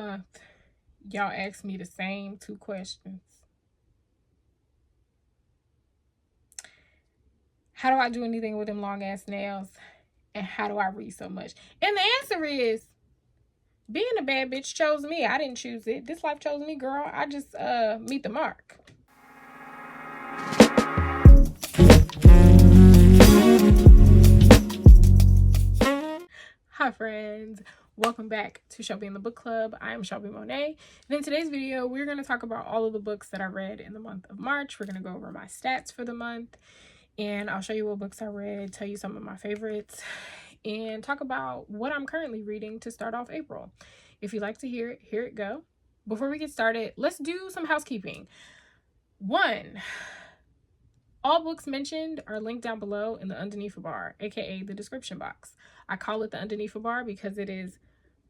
month, y'all asked me the same 2 questions. How do I do anything with them long ass nails? And how do I read so much? And the answer is, being a bad bitch chose me. I didn't choose it. This life chose me, girl. I just meet the mark. Hi friends, welcome back to Shelby in the Book Club. I am Shelby Monet, and in today's video we're going to talk about all of the books that I read in the month of March. We're going to go over my stats for the month, and I'll show you what books I read, tell you some of my favorites, and talk about what I'm currently reading to start off April. If you'd like to hear it, here it go. Before we get started, let's do some housekeeping. 1, all books mentioned are linked down below in the underneath bar, aka the description box. I call it the underneath bar because it is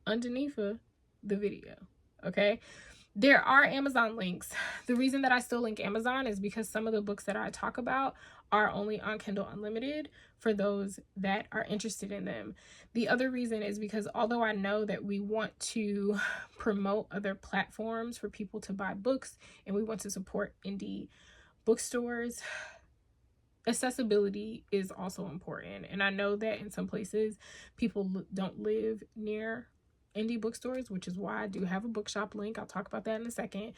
underneath the video, okay? There are Amazon links. The reason that I still link Amazon is because some of the books that I talk about are only on Kindle Unlimited for those that are interested in them. The other reason is because although I know that we want to promote other platforms for people to buy books and we want to support indie bookstores, accessibility is also important. And I know that in some places people don't live near indie bookstores, which is why I do have a bookshop link. I'll talk about that in a second.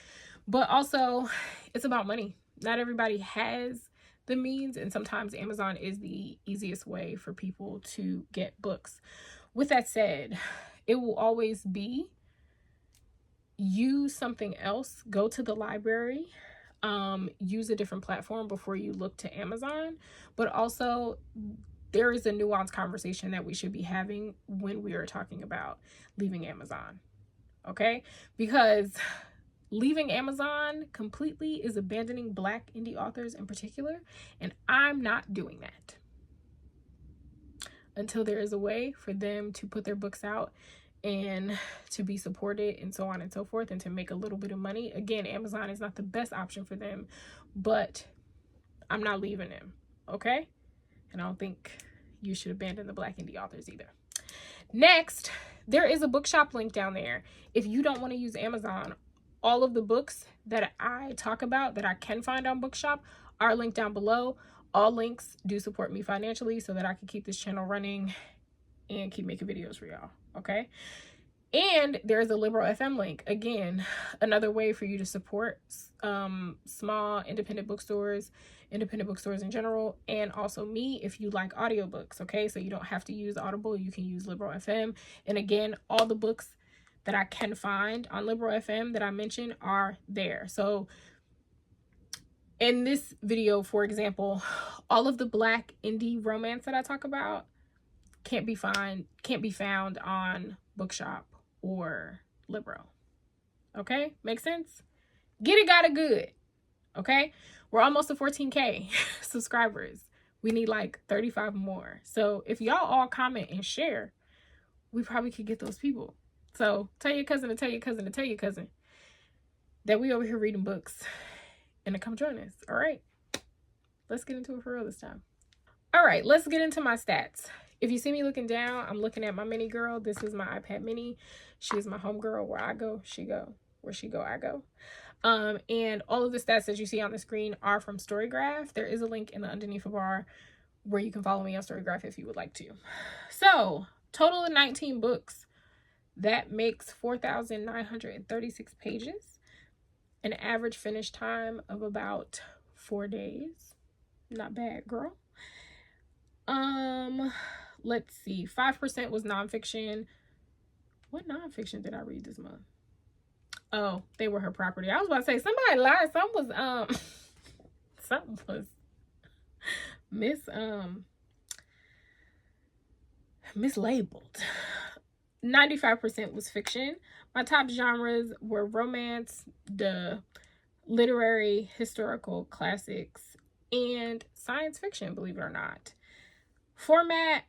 But also, it's about money. Not everybody has the means, and sometimes Amazon is the easiest way for people to get books. With that said, it will always be use something else, go to the library, use a different platform before you look to Amazon. But also, there is a nuanced conversation that we should be having when we are talking about leaving Amazon, okay? Because leaving Amazon completely is abandoning Black indie authors in particular, and I'm not doing that until there is a way for them to put their books out and to be supported and so on and so forth, and to make a little bit of money. Again, Amazon is not the best option for them, but I'm not leaving them, okay? And I don't think you should abandon the Black indie authors either. Next, there is a bookshop link down there. If you don't want to use Amazon, all of the books that I talk about that I can find on Bookshop are linked down below. All links do support me financially so that I can keep this channel running and keep making videos for y'all, okay? And there's a Liberal FM link. Again, another way for you to support small independent bookstores in general, and also me if you like audiobooks, okay? So you don't have to use Audible, you can use Liberal FM. And again, all the books that I can find on Liberal FM that I mentioned are there. So in this video, for example, all of the Black indie romance that I talk about can't be found on Bookshop or Libro. Okay, makes sense? Get it, got it, good. Okay, we're almost to 14K subscribers. We need like 35 more. So if y'all all comment and share, we probably could get those people. So tell your cousin to tell your cousin to tell your cousin that we over here reading books and to come join us. All right, let's get into it for real this time. All right, let's get into my stats. If you see me looking down, I'm looking at my mini girl. This is my iPad mini. She is my homegirl. Where I go, she go. Where she go, I go. And all of the stats that you see on the screen are from Storygraph. There is a link in the underneath bar where you can follow me on Storygraph if you would like to. So, total of 19 books. That makes 4,936 pages. An average finish time of about 4 days. Not bad, girl. Let's see. 5% was nonfiction. What nonfiction did I read this month? Oh, They Were Her Property. I was about to say, somebody lied. Something was mislabeled. 95% was fiction. My top genres were romance, the literary, historical classics, and science fiction, believe it or not. Format,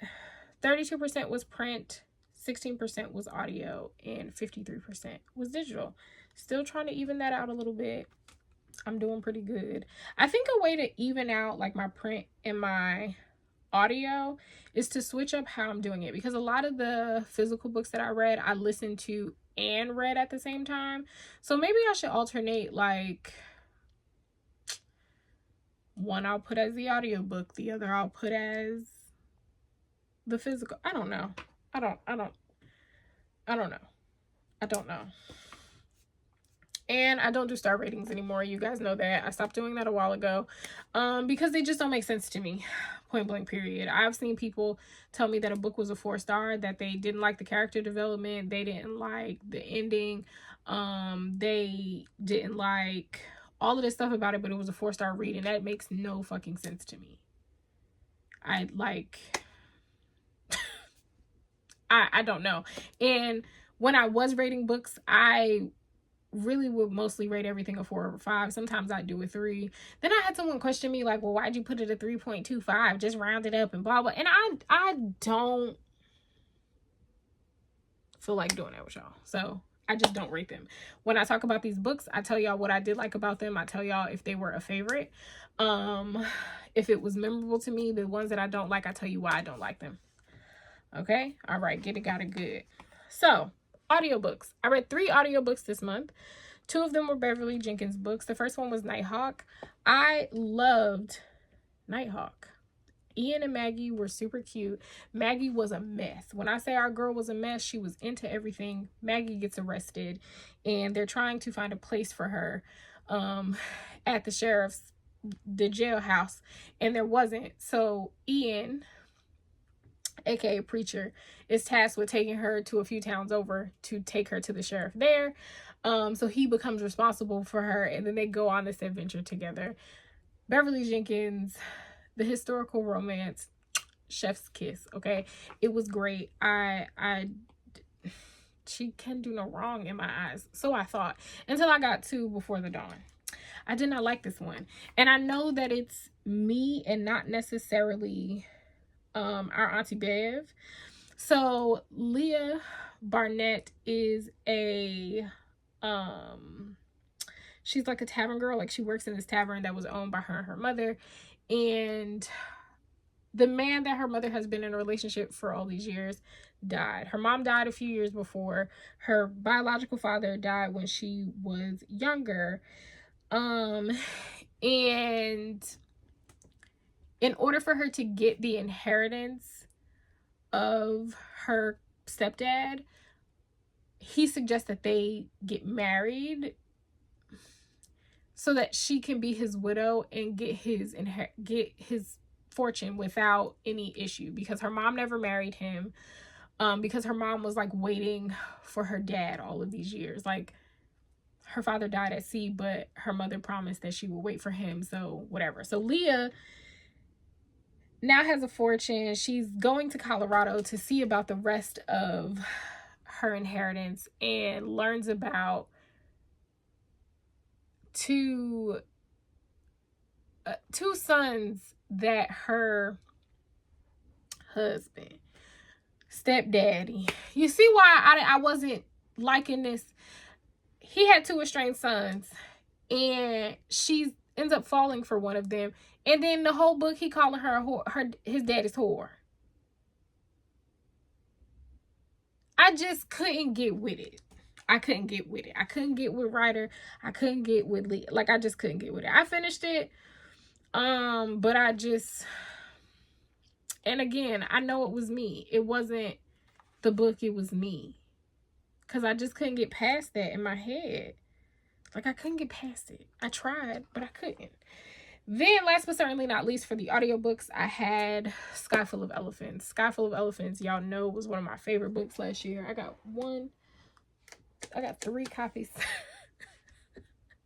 32% was print, 16% was audio, and 53% was digital. Still trying to even that out a little bit. I'm doing pretty good. I think a way to even out like my print and my audio is to switch up how I'm doing it, because a lot of the physical books that I read, I listened to and read at the same time. So maybe I should alternate, like, one I'll put as the audiobook, the other I'll put as the physical. I don't know. I don't know. I don't know. And I don't do star ratings anymore. You guys know that. I stopped doing that a while ago because they just don't make sense to me. Point blank, period. I've seen people tell me that a book was a 4-star, that they didn't like the character development, they didn't like the ending, they didn't like all of this stuff about it, but it was a 4-star read, and that makes no fucking sense to me. I don't know. And when I was rating books, I really would mostly rate everything a 4 or 5. Sometimes I do a 3. Then I had someone question me like, well, why'd you put it a 3.25? Just round it up and blah, blah. And I don't feel like doing that with y'all. So I just don't rate them. When I talk about these books, I tell y'all what I did like about them. I tell y'all if they were a favorite. If it was memorable to me. The ones that I don't like, I tell you why I don't like them. Okay? All right. Get it, got it, good. So, audiobooks. I read 3 audiobooks this month. 2 of them were Beverly Jenkins books. The first one was Nighthawk. I loved Nighthawk. Ian and Maggie were super cute. Maggie was a mess. When I say our girl was a mess, she was into everything. Maggie gets arrested, and they're trying to find a place for her at the jailhouse, and there wasn't. So Ian, aka Preacher, is tasked with taking her to a few towns over to take her to the sheriff there. So he becomes responsible for her, and then they go on this adventure together. Beverly Jenkins, the historical romance, chef's kiss. Okay, it was great. She can do no wrong in my eyes, so I thought, until I got to Before the Dawn. I did not like this one, and I know that it's me and not necessarily our Auntie Bev. So Leah Barnett is a she's like a tavern girl. Like, she works in this tavern that was owned by her and her mother, and the man that her mother has been in a relationship for all these years died. Her mom died a few years before. Her biological father died when she was younger. And in order for her to get the inheritance of her stepdad, he suggests that they get married so that she can be his widow and get his fortune without any issue, because her mom never married him, because her mom was like waiting for her dad all of these years. Like, her father died at sea, but her mother promised that she would wait for him, so whatever. So Leah now has a fortune. She's going to Colorado to see about the rest of her inheritance, and learns about two sons that her husband, stepdaddy, you see why I wasn't liking this. He had 2 estranged sons, and she ends up falling for one of them, and then the whole book he calling her a whore, his daddy's whore. I just couldn't get with it. I couldn't get with it. I couldn't get with Ryder. I couldn't get with Lee. Like, I just couldn't get with it. I finished it. But I just, and again, I know it was me. It wasn't the book, it was me. Because I just couldn't get past that in my head. Like, I couldn't get past it. I tried, but I couldn't. Then, last but certainly not least, for the audiobooks, I had Sky Full of Elephants. Sky Full of Elephants, y'all know, was one of my favorite books last year. I got 3 copies.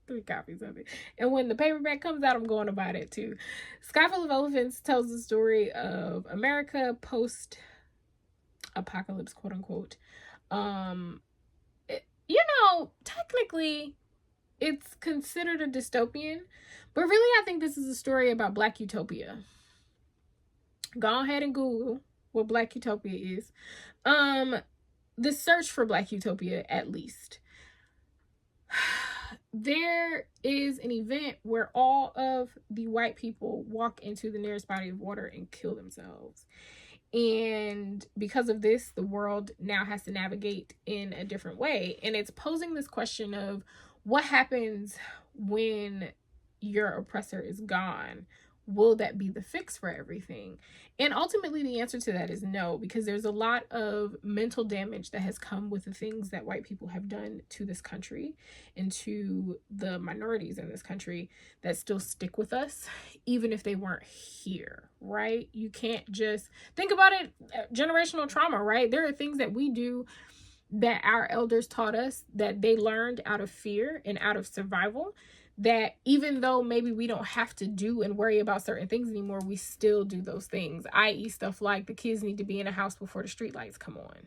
3 copies of it. And when the paperback comes out, I'm going to buy it too. Sky Full of Elephants tells the story of America post-apocalypse, quote unquote. Technically, it's considered a dystopian, but really I think this is a story about Black Utopia. Go ahead and Google what Black Utopia is. The search for Black Utopia, at least. There is an event where all of the white people walk into the nearest body of water and kill themselves. And because of this, the world now has to navigate in a different way. And it's posing this question of what happens when your oppressor is gone? Will that be the fix for everything? And ultimately, the answer to that is no, because there's a lot of mental damage that has come with the things that white people have done to this country and to the minorities in this country that still stick with us, even if they weren't here, right? You can't just think about it, generational trauma, right? There are things that we do that our elders taught us that they learned out of fear and out of survival, that even though maybe we don't have to do and worry about certain things anymore, we still do those things, i.e. stuff like the kids need to be in a house before the street lights come on.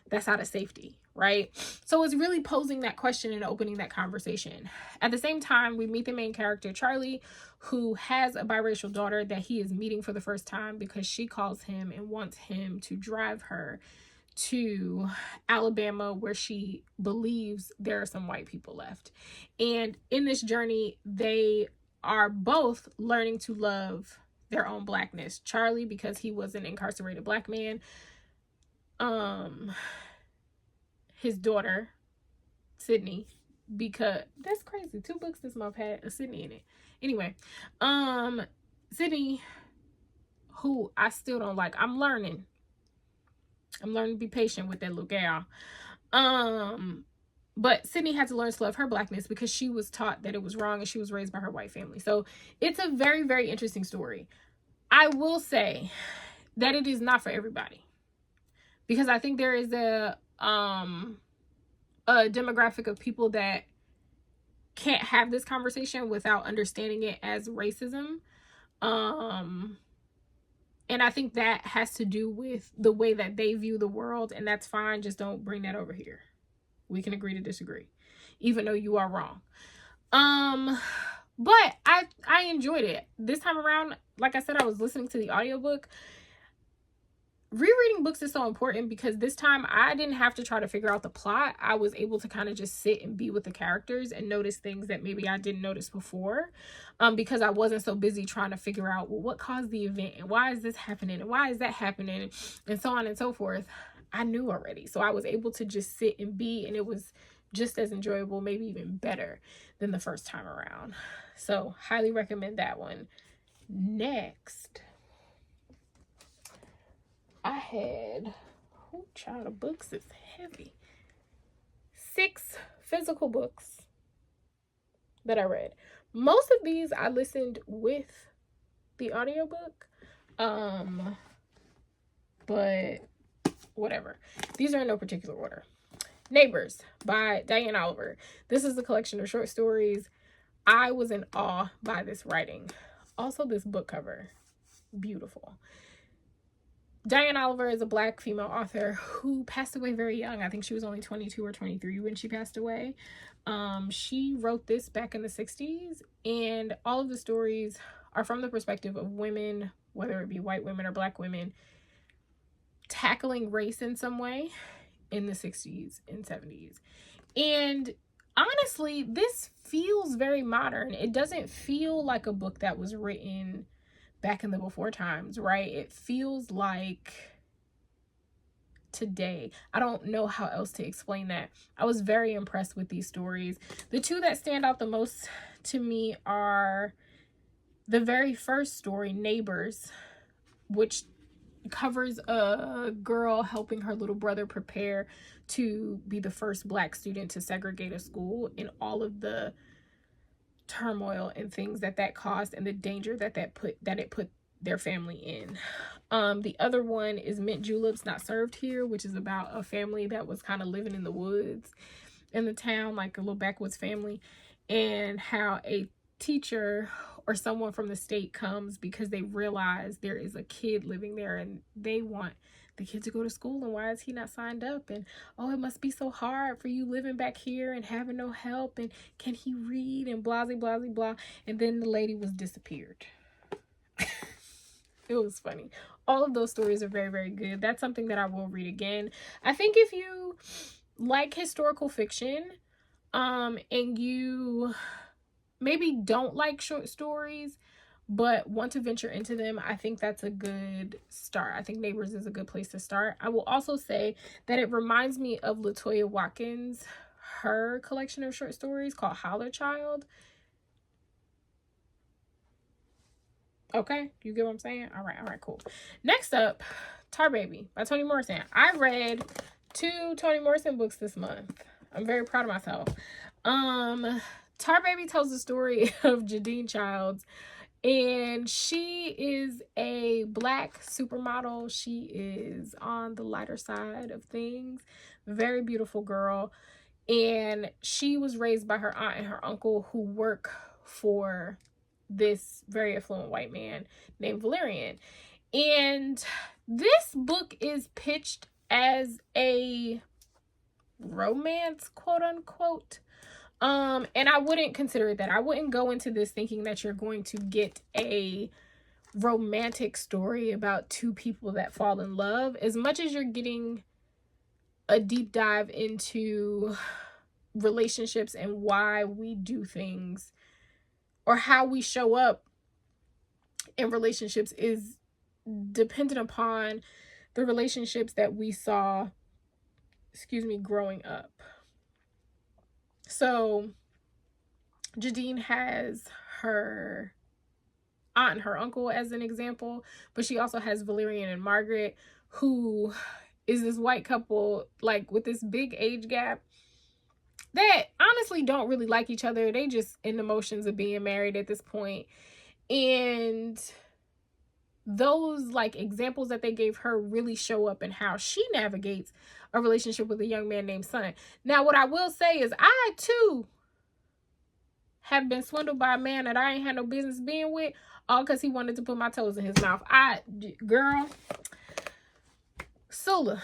That's out of safety, right? So it's really posing that question and opening that conversation. At the same time, we meet the main character, Charlie, who has a biracial daughter that he is meeting for the first time because she calls him and wants him to drive her to Alabama, where she believes there are some white people left. And in this journey, they are both learning to love their own blackness. Charlie, because he was an incarcerated black man. His daughter, Sydney, because that's crazy. 2 books this month had a Sydney in it. Anyway, Sydney, who I still don't like. I'm learning to be patient with that little gal. But Sydney had to learn to love her blackness because she was taught that it was wrong and she was raised by her white family. So it's a very, very interesting story. I will say that it is not for everybody, because I think there is a demographic of people that can't have this conversation without understanding it as racism. And I think that has to do with the way that they view the world, and that's fine. Just don't bring that over here. We can agree to disagree, even though you are wrong. But I enjoyed it. This time around, like I said, I was listening to the audiobook. Rereading books is so important because this time I didn't have to try to figure out the plot. I was able to kind of just sit and be with the characters and notice things that maybe I didn't notice before, because I wasn't so busy trying to figure out, well, what caused the event and why is this happening and why is that happening and so on and so forth. I knew already, so I was able to just sit and be, and it was just as enjoyable, maybe even better than the first time around. So highly recommend that one. Next, I had, oh child, of books is heavy. 6 physical books that I read. Most of these I listened with the audiobook. But whatever. These are in no particular order. Neighbors by Diane Oliver. This is a collection of short stories. I was in awe by this writing. Also, this book cover. Beautiful. Diane Oliver is a Black female author who passed away very young. I think she was only 22 or 23 when she passed away. She wrote this back in the 60s, and all of the stories are from the perspective of women, whether it be white women or Black women, tackling race in some way in the 60s and 70s. And honestly, this feels very modern. It doesn't feel like a book that was written back in the before times, right? It feels like today. I don't know how else to explain that. I was very impressed with these stories. The 2 that stand out the most to me are the very first story, Neighbors, which covers a girl helping her little brother prepare to be the first Black student to segregate a school, and all of the turmoil and things that caused and the danger that it put their family in. The other one is Mint Juleps Not Served Here, which is about a family that was kind of living in the woods in the town, like a little backwoods family, and how a teacher or someone from the state comes because they realize there is a kid living there and they want the kid to go to school, and why is he not signed up? And oh, it must be so hard for you living back here and having no help, and can he read, and blah blah blah blah. And then the lady was disappeared. It was funny. All of those stories are very, very good. That's something that I will read again. I think if you like historical fiction, and you maybe don't like short stories, but want to venture into them, I think that's a good start. I think Neighbors is a good place to start. I will also say that it reminds me of Latoya Watkins, her collection of short stories called Holler Child. Okay, you get what I'm saying? All right, cool. Next up, Tar Baby by Toni Morrison. I read 2 Toni Morrison books this month. I'm very proud of myself. Tar Baby tells the story of Jadine Childs, and she is a Black supermodel. She is on the lighter side of things. Very beautiful girl. And she was raised by her aunt and her uncle, who work for this very affluent white man named Valerian. And this book is pitched as a romance, quote unquote. And I wouldn't consider it that. I wouldn't go into this thinking that you're going to get a romantic story about 2 people that fall in love, as much as you're getting a deep dive into relationships and why we do things, or how we show up in relationships is dependent upon the relationships that we saw, growing up. So Jadine has her aunt and her uncle as an example, but she also has Valerian and Margaret, who is this white couple, like, with this big age gap, that honestly don't really like each other. They just in the motions of being married at this point. And those, like, examples that they gave her really show up in how she navigates a relationship with a young man named Son. Now, what I will say is I too have been swindled by a man that I ain't had no business being with, all because he wanted to put my toes in his mouth. Girl, Sula,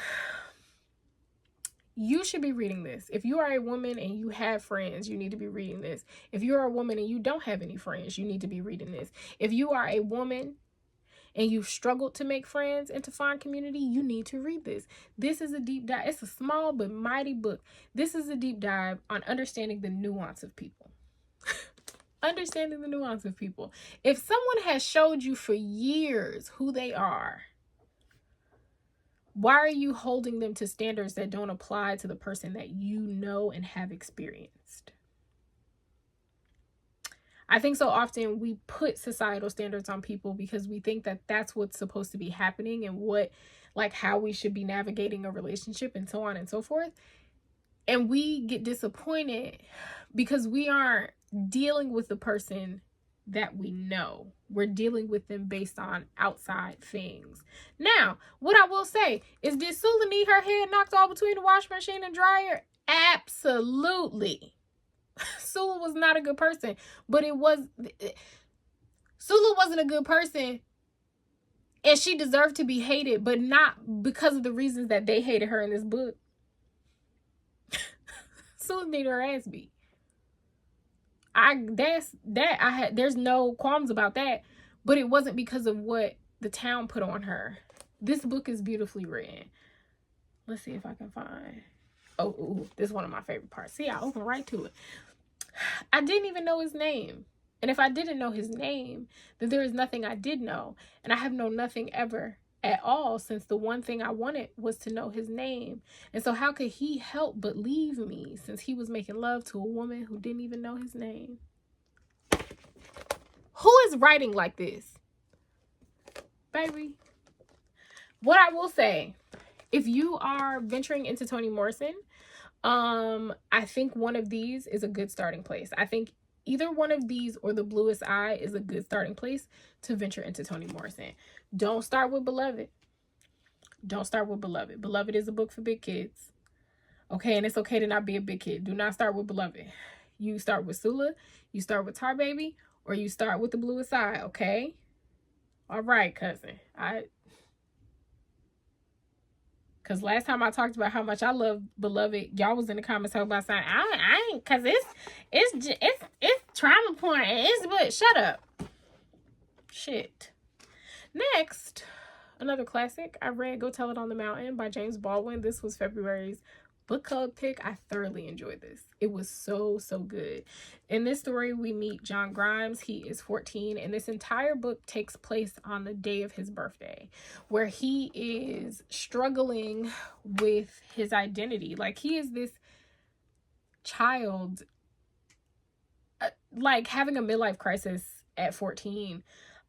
you should be reading this. If you are a woman and you have friends, you need to be reading this. If you are a woman and you don't have any friends, you need to be reading this. If you are a woman and you've struggled to make friends and to find community, you need to read this. This is a deep dive. It's a small but mighty book. This is a deep dive on understanding the nuance of people. Understanding the nuance of people. If someone has showed you for years who they are, why are you holding them to standards that don't apply to the person that you know and have experienced? I think so often we put societal standards on people because we think that that's what's supposed to be happening and what, like, how we should be navigating a relationship and so on and so forth. And we get disappointed because we aren't dealing with the person that we know. We're dealing with them based on outside things. Now, what I will say is, did Sula need her head knocked all between the washing machine and dryer? Absolutely. Sula was not a good person, but Sula wasn't a good person, and she deserved to be hated, but not because of the reasons that they hated her in this book. Sula needed her ass beat. There's no qualms about that, but it wasn't because of what the town put on her. This book is beautifully written. Let's see if I can find. Oh, this is one of my favorite parts. See, I open right to it. I didn't even know his name. And if I didn't know his name, then there is nothing I did know. And I have known nothing ever at all, since the one thing I wanted was to know his name. And so how could he help but leave me, since he was making love to a woman who didn't even know his name? Who is writing like this? Baby. What I will say, if you are venturing into Toni Morrison, I think one of these is a good starting place. I think either one of these or The Bluest Eye is a good starting place to venture into Toni Morrison. Don't start with Beloved. Don't start with Beloved. Beloved is a book for big kids. Okay, and it's okay to not be a big kid. Do not start with Beloved. You start with Sula, you start with Tar Baby, or you start with The Bluest Eye, okay? All right, cousin. Because last time I talked about how much I love Beloved, y'all was in the comments talking about saying, I ain't, because it's trauma porn. But shut up. Shit. Next, another classic. I read Go Tell It on the Mountain by James Baldwin. This was February's book club pick, I thoroughly enjoyed this. It was so good. In this story, we meet John Grimes. He is 14, and this entire book takes place on the day of his birthday, where he is struggling with his identity. Like, he is this child, like having a midlife crisis at 14.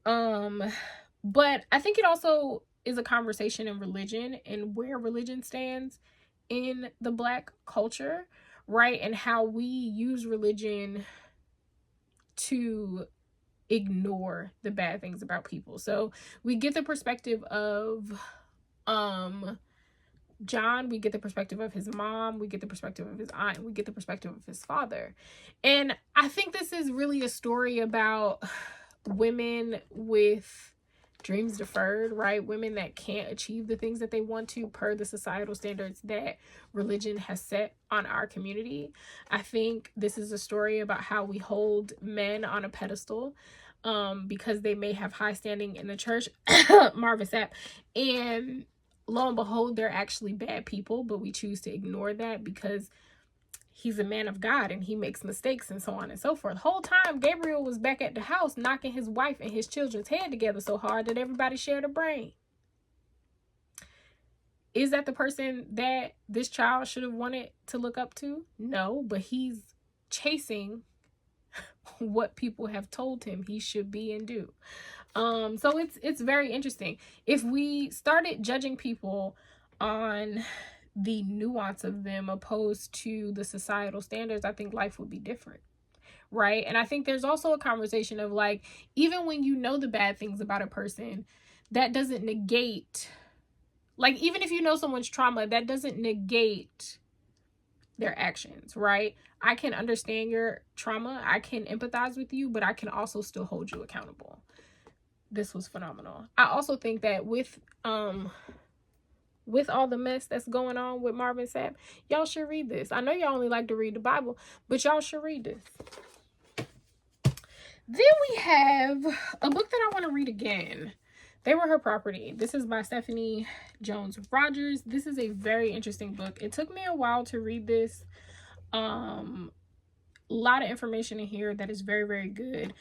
But I think it also is a conversation in religion and where religion stands in the Black culture, right? And how we use religion to ignore the bad things about people. So we get the perspective of John, we get the perspective of his mom, we get the perspective of his aunt, we get the perspective of his father. And I think this is really a story about women with dreams deferred, right? Women that can't achieve the things that they want to per the societal standards that religion has set on our community. I think this is a story about how we hold men on a pedestal because they may have high standing in the church, Marvin Sapp, and lo and behold, they're actually bad people, but we choose to ignore that because he's a man of God and he makes mistakes and so on and so forth. The whole time, Gabriel was back at the house knocking his wife and his children's head together so hard that everybody shared a brain. Is that the person that this child should have wanted to look up to? No, but he's chasing what people have told him he should be and do. So it's very interesting. If we started judging people on the nuance of them opposed to the societal standards, I think life would be different, right? And I think there's also a conversation of like, even when you know the bad things about a person, that doesn't negate, like, even if you know someone's trauma, that doesn't negate their actions, right? I can understand your trauma, I can empathize with you, but I can also still hold you accountable. This was phenomenal. I also think that with all the mess that's going on with Marvin Sapp, y'all should read this. I know y'all only like to read the Bible, but y'all should read this. Then we have a book that I want to read again. They Were Her Property. This is by Stephanie Jones Rogers. This is a very interesting book. It took me a while to read this. A lot of information in here that is very, very good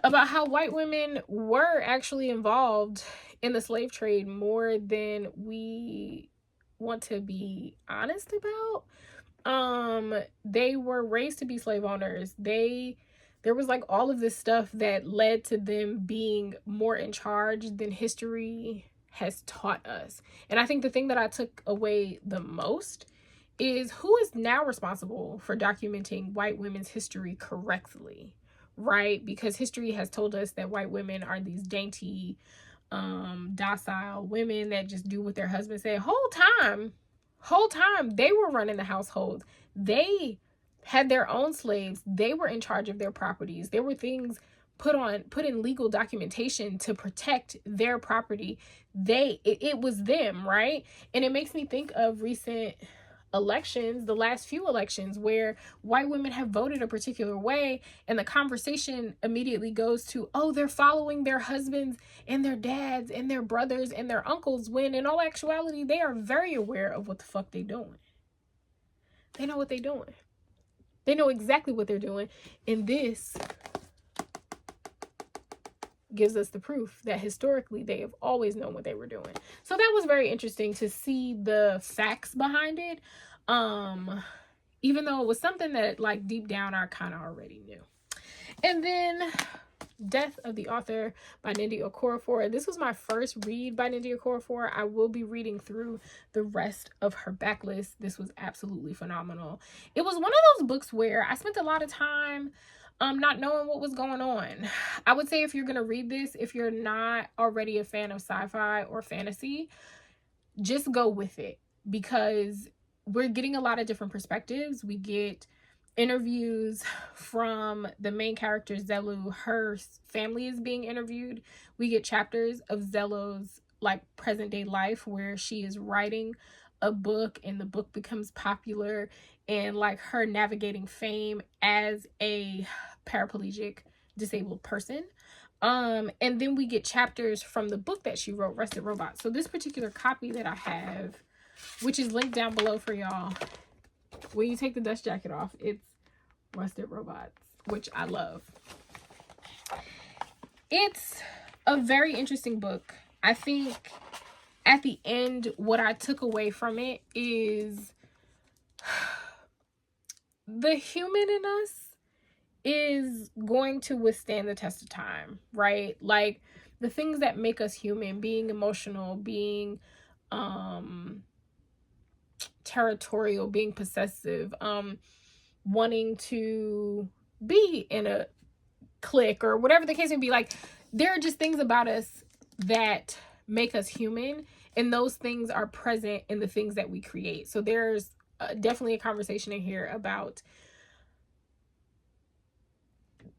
about how white women were actually involved in the slave trade more than we want to be honest about. They were raised to be slave owners. There was like all of this stuff that led to them being more in charge than history has taught us. And I think the thing that I took away the most is who is now responsible for documenting white women's history correctly, right? Because history has told us that white women are these dainty, docile women that just do what their husbands say. Whole time they were running the household. They had their own slaves. They were in charge of their properties. There were things put in legal documentation to protect their property. It was them, right? And it makes me think of recent elections, the last few elections, where white women have voted a particular way, and the conversation immediately goes to, oh, they're following their husbands and their dads and their brothers and their uncles, when in all actuality they are very aware of what the fuck they doing. They know what they're doing. They know exactly what they're doing. And this gives us the proof that historically they have always known what they were doing. So that was very interesting to see the facts behind it. Even though it was something that like deep down I kind of already knew. And then Death of the Author by Nnedi Okorafor. This was my first read by Nnedi Okorafor. I will be reading through the rest of her backlist. This was absolutely phenomenal. It was one of those books where I spent a lot of time not knowing what was going on. I would say if you're going to read this, if you're not already a fan of sci-fi or fantasy, just go with it, because we're getting a lot of different perspectives. We get interviews from the main character, Zelu. Her family is being interviewed. We get chapters of Zelu's like present day life where she is writing a book and the book becomes popular, and like her navigating fame as a paraplegic disabled person. And then we get chapters from the book that she wrote, Rested Robot. So this particular copy that I have which is linked down below for y'all. When you take the dust jacket off, it's Rusted Robots, which I love. It's a very interesting book. I think at the end, what I took away from it is the human in us is going to withstand the test of time, right? Like the things that make us human, being emotional, being territorial, being possessive, wanting to be in a clique or whatever the case may be. Like there are just things about us that make us human, and those things are present in the things that we create. So there's definitely a conversation in here about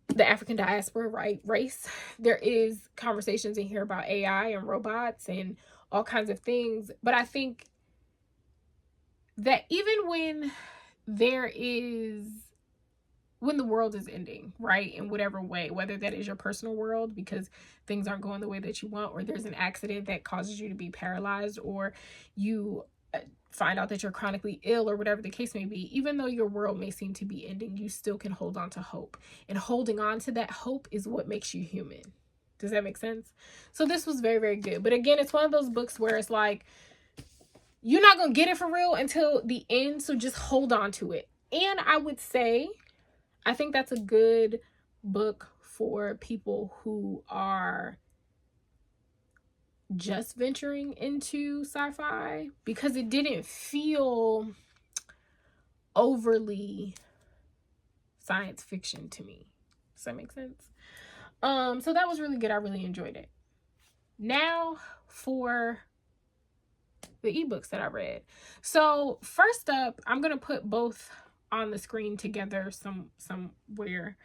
the African diaspora, right, race. There is conversations in here about AI and robots and all kinds of things. But I think that even when the world is ending, right, in whatever way, whether that is your personal world because things aren't going the way that you want, or there's an accident that causes you to be paralyzed, or you find out that you're chronically ill, or whatever the case may be, even though your world may seem to be ending, you still can hold on to hope. And holding on to that hope is what makes you human. Does that make sense? So this was very, very good. But again, it's one of those books where it's like, you're not going to get it for real until the end. So just hold on to it. And I would say, I think that's a good book for people who are just venturing into sci-fi, because it didn't feel overly science fiction to me. Does that make sense? So that was really good. I really enjoyed it. Now for the ebooks that I read. So first up, I'm gonna put both on the screen together somewhere.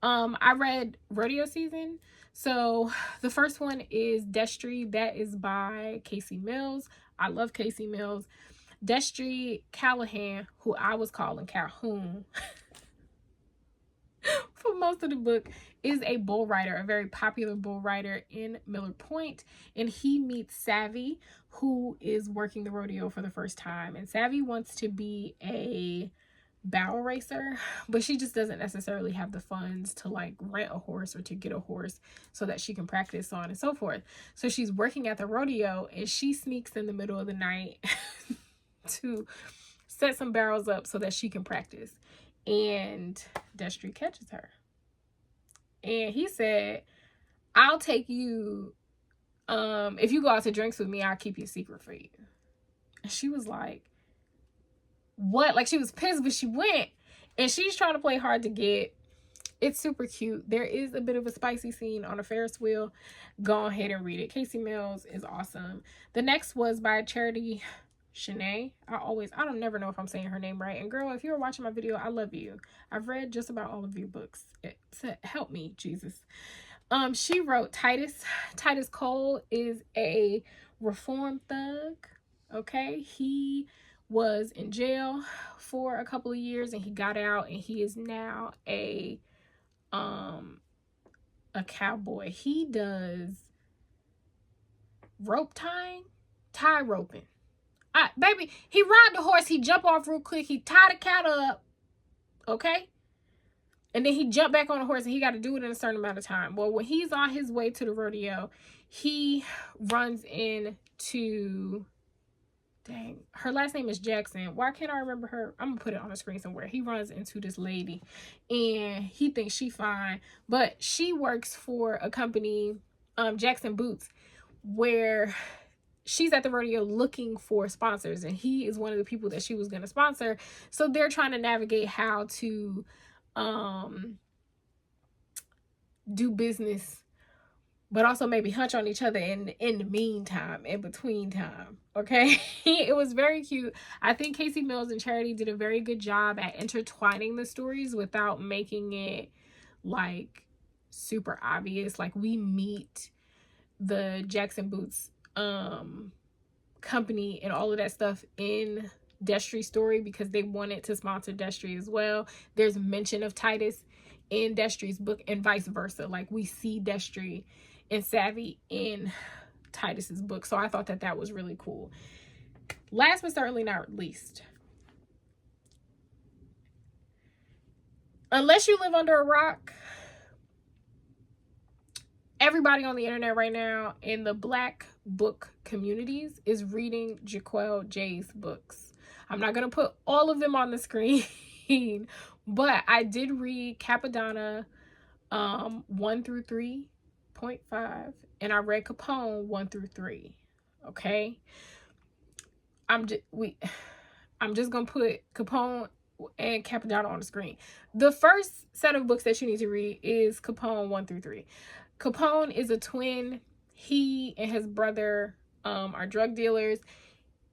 I read Rodeo Season. So the first one is Destry. That is by Casey Mills. I love Casey Mills. Destry Callahan, who I was calling Calhoun for most of the book, is a bull rider, a very popular bull rider in Miller Point. And he meets Savvy, who is working the rodeo for the first time. And Savvy wants to be a barrel racer, but she just doesn't necessarily have the funds to like rent a horse or to get a horse so that she can practice, so on and so forth. So she's working at the rodeo, and she sneaks in the middle of the night to set some barrels up so that she can practice. And Destry catches her, and he said, I'll take you, if you go out to drinks with me, I'll keep your secret for you. And she was like, what? Like, she was pissed, but she went, and she's trying to play hard to get. It's super cute. There is a bit of a spicy scene on a Ferris wheel. Go ahead and read it. Casey Mills is awesome. The next was by Charity Shanae. I don't never know if I'm saying her name right. And girl, if you're watching my video, I love you. I've read just about all of your books. Help me, Jesus. She wrote Titus. Titus Cole is a reform thug. Okay, he was in jail for a couple of years, and he got out, and he is now a cowboy. He does rope tying, tie roping. Baby, he ride the horse, he jump off real quick, he tie the cattle up, okay? And then he jump back on the horse, and he got to do it in a certain amount of time. Well, when he's on his way to the rodeo, he runs into, dang, her last name is Jackson. Why can't I remember her? I'm gonna put it on the screen somewhere. He runs into this lady, and he thinks she fine, but she works for a company, Jackson Boots, where she's at the rodeo looking for sponsors, and he is one of the people that she was going to sponsor. So they're trying to navigate how to do business, but also maybe hunch on each other in the meantime, in between time. Okay. It was very cute. I think Casey Mills and Charity did a very good job at intertwining the stories without making it like super obvious. Like, we meet the Jackson Boots company and all of that stuff in Destry's story because they wanted to sponsor Destry as well. There's mention of Titus in Destry's book and vice versa. Like, we see Destry and Savvy in Titus's book. So I thought that was really cool. Last but certainly not least, unless you live under a rock, everybody on the internet right now in the Black book communities is reading Jahquel J's books. I'm not going to put all of them on the screen, but I did read Capadonna 1 through 3.5, and I read Capone 1 through 3. Okay? I'm just going to put Capone and Capadonna on the screen. The first set of books that you need to read is Capone 1 through 3. Capone is a twin. He and his brother are drug dealers.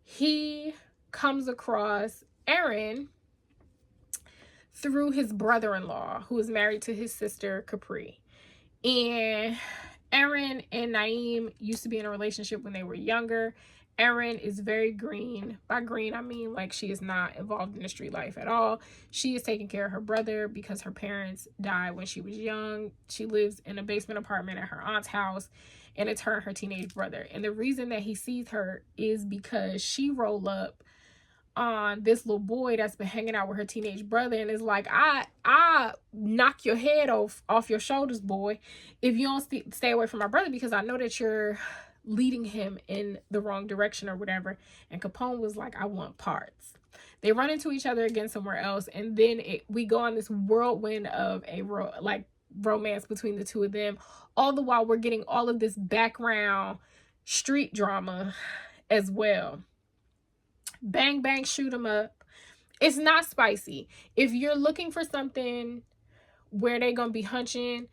He comes across Aaron through his brother-in-law, who is married to his sister, Capri. And Aaron and Naeem used to be in a relationship when they were younger. Aaron is very green. By green, I mean like she is not involved in the street life at all. She is taking care of her brother because her parents died when she was young. She lives in a basement apartment at her aunt's house, and it's her and her teenage brother. And the reason that he sees her is because she rolled up on this little boy that's been hanging out with her teenage brother and is like, I knock your head off your shoulders, boy, if you don't stay away from my brother, because I know that you're leading him in the wrong direction or whatever. And Capone was like, I want parts. They run into each other again somewhere else, and then we go on this whirlwind of a romance between the two of them. All the while we're getting all of this background street drama as well. Bang bang, shoot 'em up. It's not spicy. If you're looking for something where they're gonna be hunching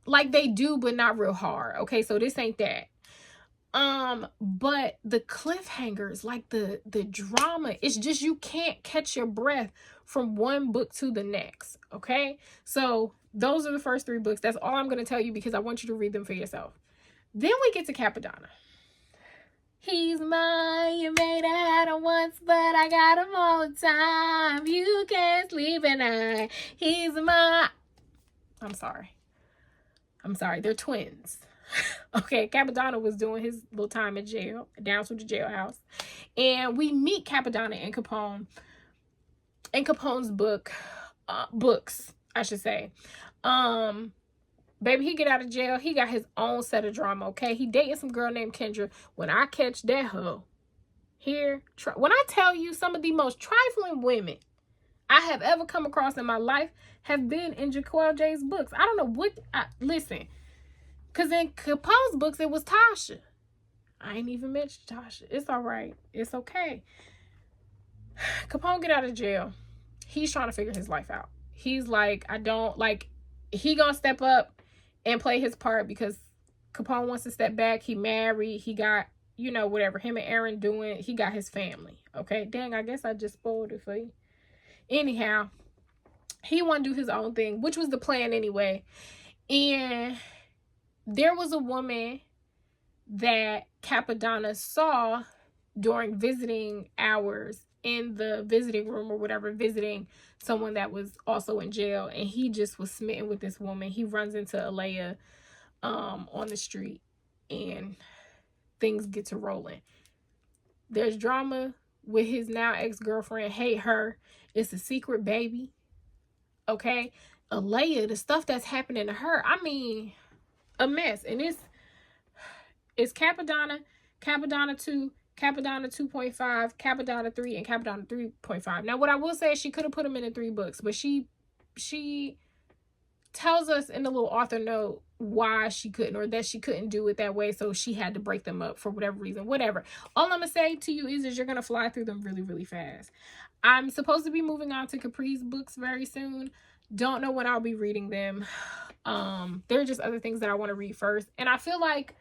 like they do, but not real hard, okay, so this ain't that. But the cliffhangers, like the drama, it's just, you can't catch your breath from one book to the next. Okay, so those are the first 3 books. That's all I'm going to tell you, because I want you to read them for yourself. Then we get to Capadonna. He's mine, you made it had him once, but I got him all the time. You can't sleep at night. He's mine. I'm sorry, they're twins. Okay, Capadonna was doing his little time in jail, down to the jailhouse. And we meet Capadonna and Capone in Capone's books, I should say. Baby, he get out of jail. He got his own set of drama, okay? He dating some girl named Kendra. When I catch that hoe here, when I tell you, some of the most trifling women I have ever come across in my life have been in Jahquel J's books. I don't know what, listen, because in Capone's books, it was Tasha. I ain't even mentioned Tasha. It's all right. It's okay. Capone get out of jail. He's trying to figure his life out. He's like, he gonna step up and play his part because Capone wants to step back. He married. He got, whatever him and Aaron doing. He got his family. Okay. Dang, I guess I just spoiled it for you. Anyhow, he want to do his own thing, which was the plan anyway. And there was a woman that Capadonna saw during visiting hours in the visiting room or whatever, visiting someone that was also in jail, and he just was smitten with this woman. He runs into Alea on the street, and things get to rolling. There's drama with his now ex-girlfriend. Hate her. It's a secret baby. Okay? Alea, the stuff that's happening to her, I mean, a mess. And it's Capadonna, Capadonna 2, Capadonna 2.5, Capadonna 3, and Capadonna 3.5. Now, what I will say is she could have put them in the 3 books, but she tells us in the little author note why she couldn't, or that she couldn't do it that way, so she had to break them up for whatever reason. Whatever. All I'm going to say to you is you're going to fly through them really, really fast. I'm supposed to be moving on to Capri's books very soon. Don't know when I'll be reading them. There are just other things that I want to read first. And I feel like,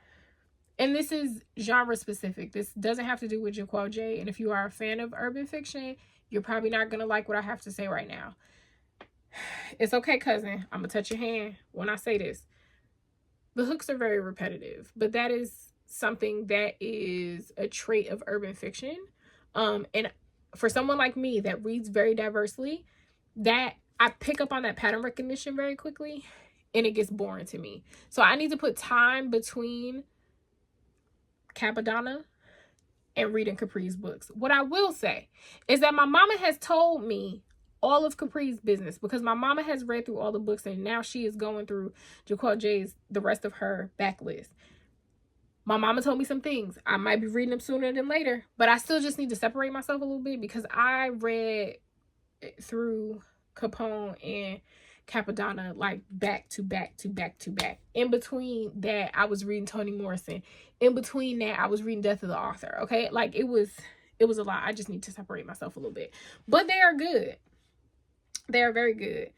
and this is genre specific, this doesn't have to do with Jahquel J. And if you are a fan of urban fiction, you're probably not going to like what I have to say right now. It's okay, cousin. I'm going to touch your hand when I say this. The hooks are very repetitive, but that is something that is a trait of urban fiction. And for someone like me that reads very diversely, that I pick up on that pattern recognition very quickly, and it gets boring to me. So I need to put time between Capadonna and reading Capri's books. What I will say is that my mama has told me all of Capri's business, because my mama has read through all the books and now she is going through Jahquel J's, the rest of her backlist. My mama told me some things. I might be reading them sooner than later, but I still just need to separate myself a little bit, because I read through Capone and Capadonna like back to back to back to back. In between that, I was reading Toni Morrison. In between that, I was reading Death of the Author. Okay, like it was a lot. I just need to separate myself a little bit, but they are good. They are very good.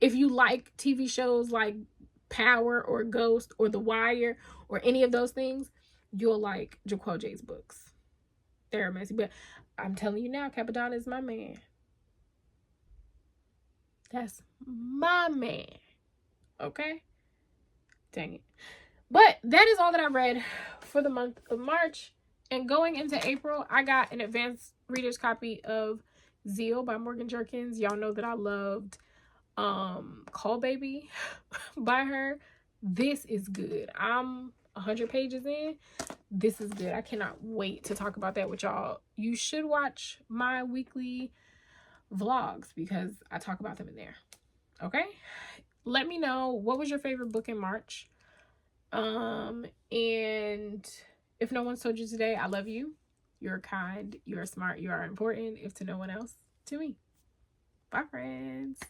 If you like TV shows like Power or Ghost or The Wire or any of those things, you'll like Jahquel J's books. They're amazing. But I'm telling you now, Capadonna is my man. That's my man. Okay? Dang it. But that is all that I read for the month of March. And going into April, I got an advanced reader's copy of Zeal by Morgan Jerkins. Y'all know that I loved Call Baby by her. This is good. I'm 100 pages in. This is good. I cannot wait to talk about that with y'all. You should watch my weekly vlogs because I talk about them in there. Okay? Let me know what was your favorite book in March. And if no one's told you today, I love you. You're kind, you're smart, you are important, if to no one else, to me. Bye, friends.